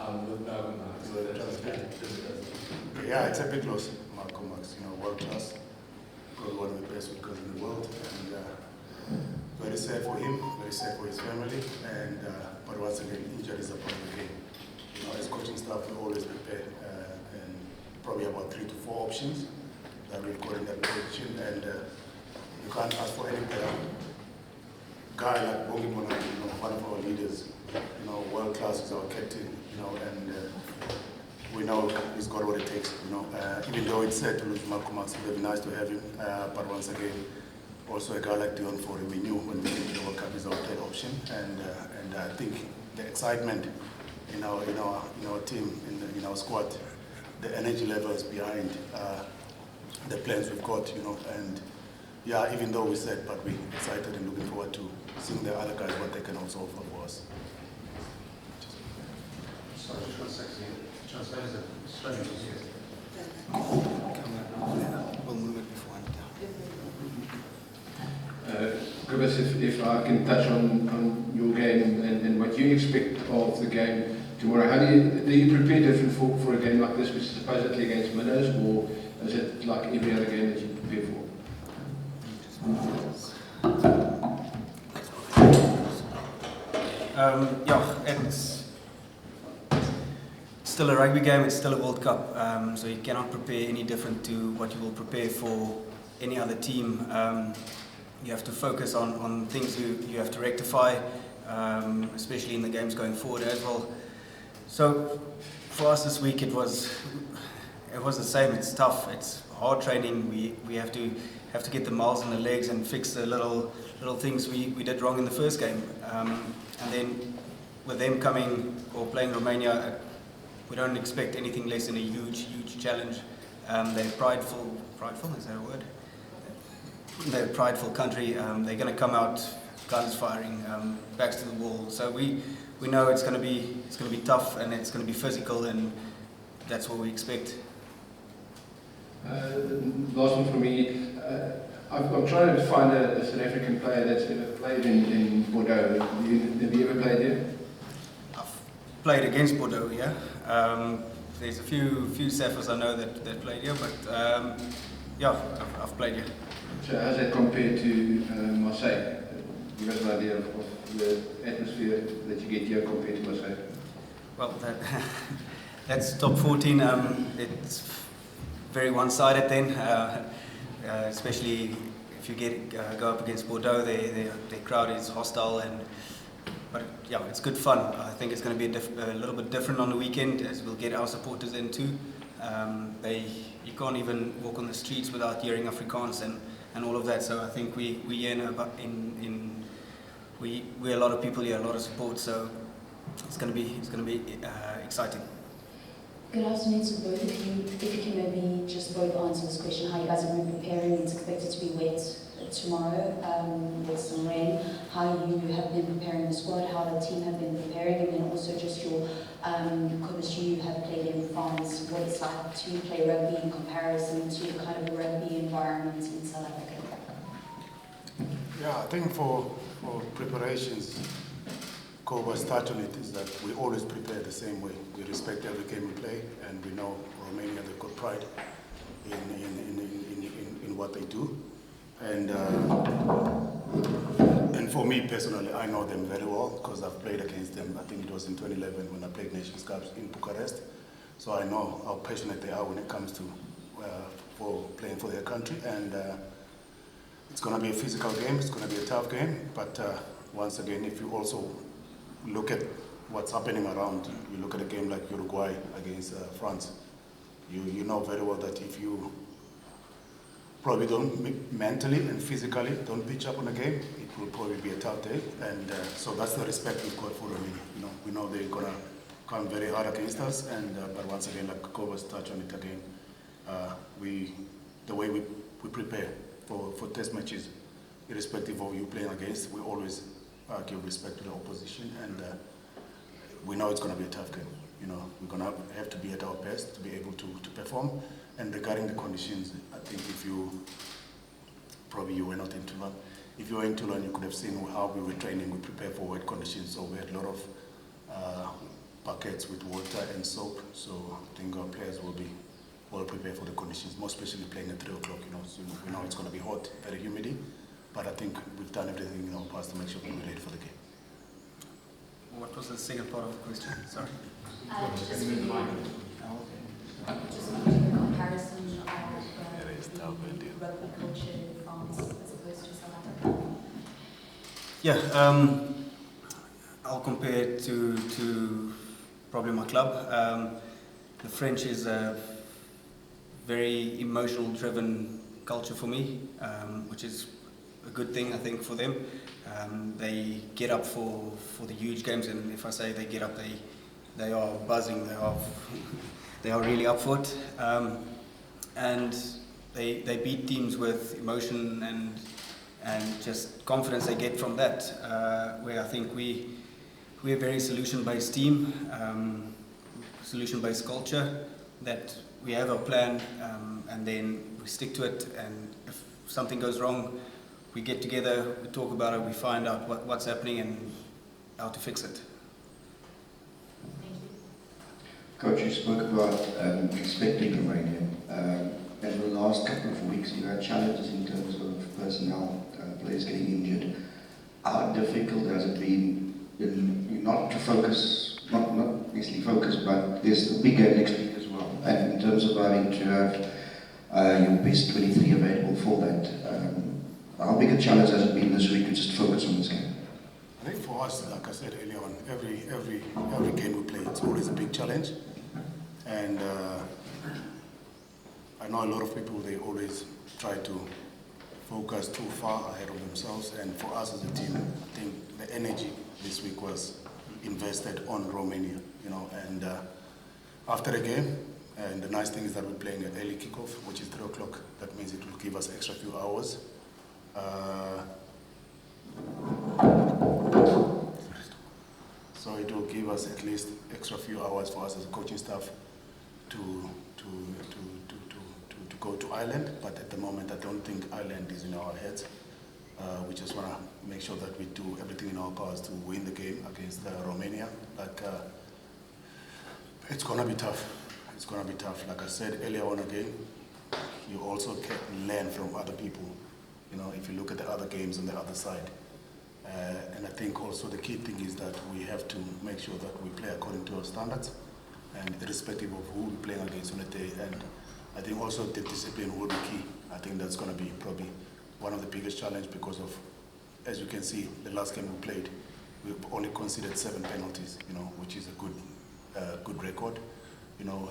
with Malcolm Marx, so that was good. Yeah, it's a big loss, Malcolm Marx, world class, probably one of the best woodcutters in the world, and very sad for him, very sad for his family, and but once again, injuries are part of the game. As coaching staff, we always prepare, and probably about 3 to 4 options that we've got in that position, and you can't ask for any better guy like Bongi Mona, one of our leaders, world class is our captain, and we know he's got what it takes, even though it's sad to lose Malcolm Marx, it would be nice to have him, but once again, also a guy like Dion Fori, we knew when we came to the World Cup is our third option, and I think the excitement in our team, in our squad, the energy levels behind the plans we've got, and yeah, even though we said, but we're excited and looking forward to seeing the other guys what they can also offer for us. Sorry, just 1 second. Translate the Australian music. We'll move it before Gobus, if I can touch on your game and what you expect of the game tomorrow, how do you prepare different for a game like this, which is supposedly against Minnows, or is it like every other game that you prepare for? Yeah, it's still a rugby game, it's still a World Cup, so you cannot prepare any different to what you will prepare for any other team. You have to focus on things you have to rectify, especially in the games going forward as well. So for us this week it was the same. It's tough, it's hard training. We have to get the miles in the legs and fix the little things we did wrong in the first game. And then with them coming or playing Romania, we don't expect anything less than a huge challenge. They're prideful, is that a word? They're a prideful country. They're going to come out guns firing, backs to the wall. So we know it's going to be tough and it's going to be physical, and that's what we expect. Last one for me. I'm trying to find a South African player that's ever played in Bordeaux. Have you ever played there? I've played against Bordeaux, yeah. There's a few Saffers I know that played here, but yeah, I've played here. So how's that compared to Marseille? Give us an idea of the atmosphere that you get here compared to Marseille. Well, that's top 14. It's very one-sided then, especially if you go up against Bordeaux. Their crowd is hostile, but yeah, it's good fun. I think it's going to be a little bit different on the weekend, as we'll get our supporters in too. You can't even walk on the streets without hearing Afrikaans and all of that. So I think we're a lot of people here, a lot of support. So it's going to be exciting. Good afternoon to both of you. If you can maybe just both answer this question, how you guys have been preparing. It's expected to be wet tomorrow with some rain. How you have been preparing the squad, how the team have been preparing, and then also just your chemistry you have played in France. What it's like to play rugby in comparison to kind of rugby environment in South Africa. Yeah, I think for preparations, Kova's touch on it is that we always prepare the same way. We respect every game we play, and we know Romania, they've got pride in what they do. And for me personally, I know them very well because I've played against them. I think it was in 2011 when I played Nations Cup in Bucharest. So I know how passionate they are when it comes to for playing for their country. And it's going to be a physical game. It's going to be a tough game. But once again, if you also look at what's happening around, you look at a game like Uruguay against France, you know very well that if you probably don't mentally and physically don't pitch up on a game, it will probably be a tough day. And so that's the respect we've got for Romania. We know they're gonna come very hard against us. And but once again, like Kova's touch on it again, the way we prepare for test matches, irrespective of who you're playing against, we always give respect to the opposition, and we know it's going to be a tough game. We're going to have to be at our best to be able to perform. And regarding the conditions, I think you were not in Toulon. If you were in Toulon, you could have seen how we were training. We prepared for wet conditions, so we had a lot of buckets with water and soap. So I think our players will be well prepared for the conditions, more especially playing at 3 o'clock. So we know it's going to be hot, very humid. But I think we've done everything in our past to make sure we're ready for the game. What was the second part of the question? Sorry. Just really, just making a comparison of the rugby culture in France as opposed to South Africa. Yeah, I'll compare it to probably my club. The French is a very emotional-driven culture for me, which is a good thing, I think, for them. They get up for the huge games, and if I say they get up, they are buzzing. They are really up for it, and they beat teams with emotion and just confidence they get from that. Where I think we're a very solution-based team, solution-based culture, that we have a plan and then we stick to it, and if something goes wrong, we get together, we talk about it, we find out what's happening and how to fix it. Thank you. Coach, you spoke about expecting Romania. In the last couple of weeks, you had challenges in terms of personnel, players getting injured. How difficult has it been, not to focus, not necessarily focus, but there's the big game next week as well, and in terms of having to have your best 23 available for that. How big a challenge has it been this week to just focus on this game? I think for us, like I said earlier on, every game we play, it's always a big challenge. And I know a lot of people, they always try to focus too far ahead of themselves. And for us as a team, I think the energy this week was invested on Romania, and after the game, and the nice thing is that we're playing an early kickoff, which is 3 o'clock. That means it will give us extra few hours. So it will give us at least extra few hours for us as a coaching staff to go to Ireland. But at the moment, I don't think Ireland is in our heads. We just want to make sure that we do everything in our powers to win the game against Romania. It's gonna be tough. It's gonna be tough. Like I said earlier on again, you also can learn from other people. If you look at the other games on the other side. And I think also the key thing is that we have to make sure that we play according to our standards, and irrespective of who we're playing against on the day. And I think also the discipline will be key. I think that's going to be probably one of the biggest challenges because of, as you can see, the last game we played, we only considered 7 penalties, which is a good record.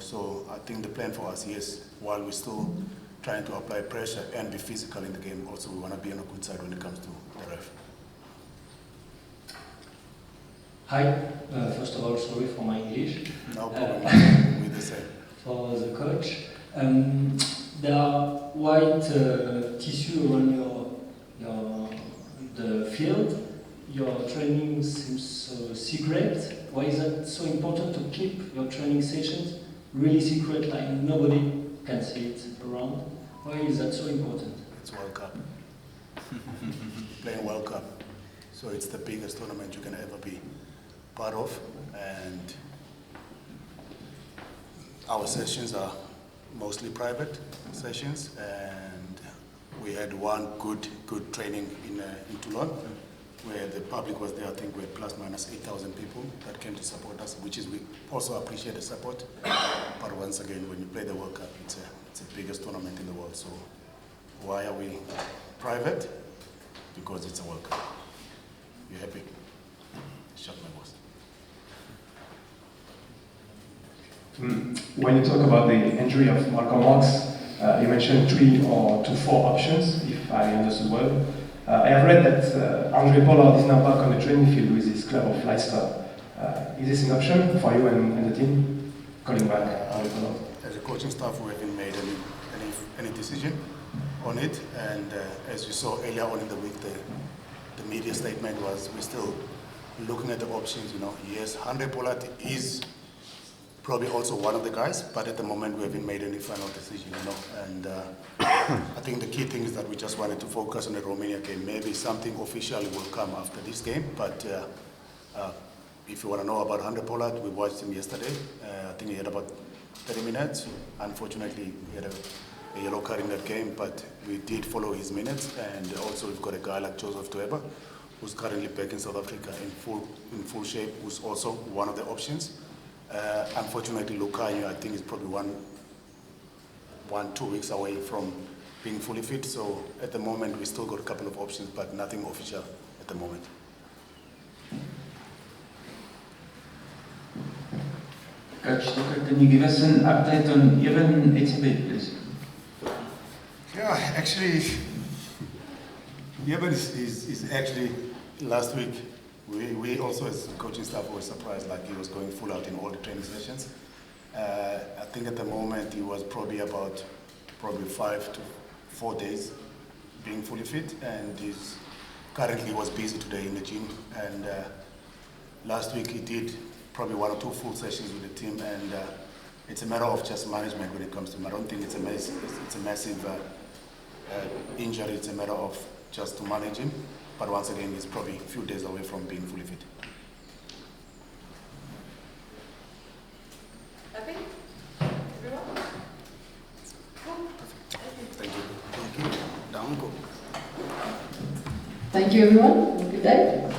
So I think the plan for us, yes, while we're still trying to apply pressure and be physical in the game, also we want to be on a good side when it comes to the ref. Hi, first of all, sorry for my English. No problem, we're the same. For the coach. There are white tissue around the field. Your training seems so secret. Why is that so important to keep your training sessions really secret, like nobody can see it around? Why is that so important? It's World Cup. Playing World Cup. So it's the biggest tournament you can ever be part of. And our sessions are mostly private sessions. And we had one good training in Toulon, where the public was there. I think we had plus minus 8,000 people that came to support us, which is, we also appreciate the support. But once again, when you play the World Cup, it's the biggest tournament in the world. So why are we private? Because it's a World Cup. You happy? Shut my boss. When you talk about the injury of Malcolm Marx, you mentioned 3 or 4 options, if I understood well. I have read that Andre Pollard is now back on the training field with his club of Leicester. Is this an option for you and the team, calling back Andre Pollard? As a coaching staff, we haven't made any decision on it. And as you saw earlier on in the week, the media statement was we're still looking at the options. Yes, Andre Pollard is probably also one of the guys, but at the moment we haven't made any final decision, And I think the key thing is that we just wanted to focus on the Romania game. Maybe something officially will come after this game, but if you want to know about Andre Pollard, we watched him yesterday. I think he had about 30 minutes. Unfortunately, he had a yellow card in that game, but we did follow his minutes. And also we've got a guy like Joseph Tueba, who's currently back in South Africa in full shape, who's also one of the options. Unfortunately, Lucanio, I think, is probably 2 weeks away from being fully fit. So at the moment, we still got a couple of options, but nothing official at the moment. Coach, can you give us an update on Evan Etzebeth, please? Yeah, actually, Evan is actually, last week, we also as coaching staff were surprised, like he was going full out in all the training sessions. I think at the moment he was probably 5 to 4 days being fully fit, and currently was busy today in the gym. And last week he did probably 1 or 2 full sessions with the team, and it's a matter of just management when it comes to him. I don't think it's a massive injury. It's a matter of just to manage him. But once again, he's probably a few days away from being fully fit. Happy? Everyone? Cool. Thank you. Down, go. Thank you, everyone. Have a good day.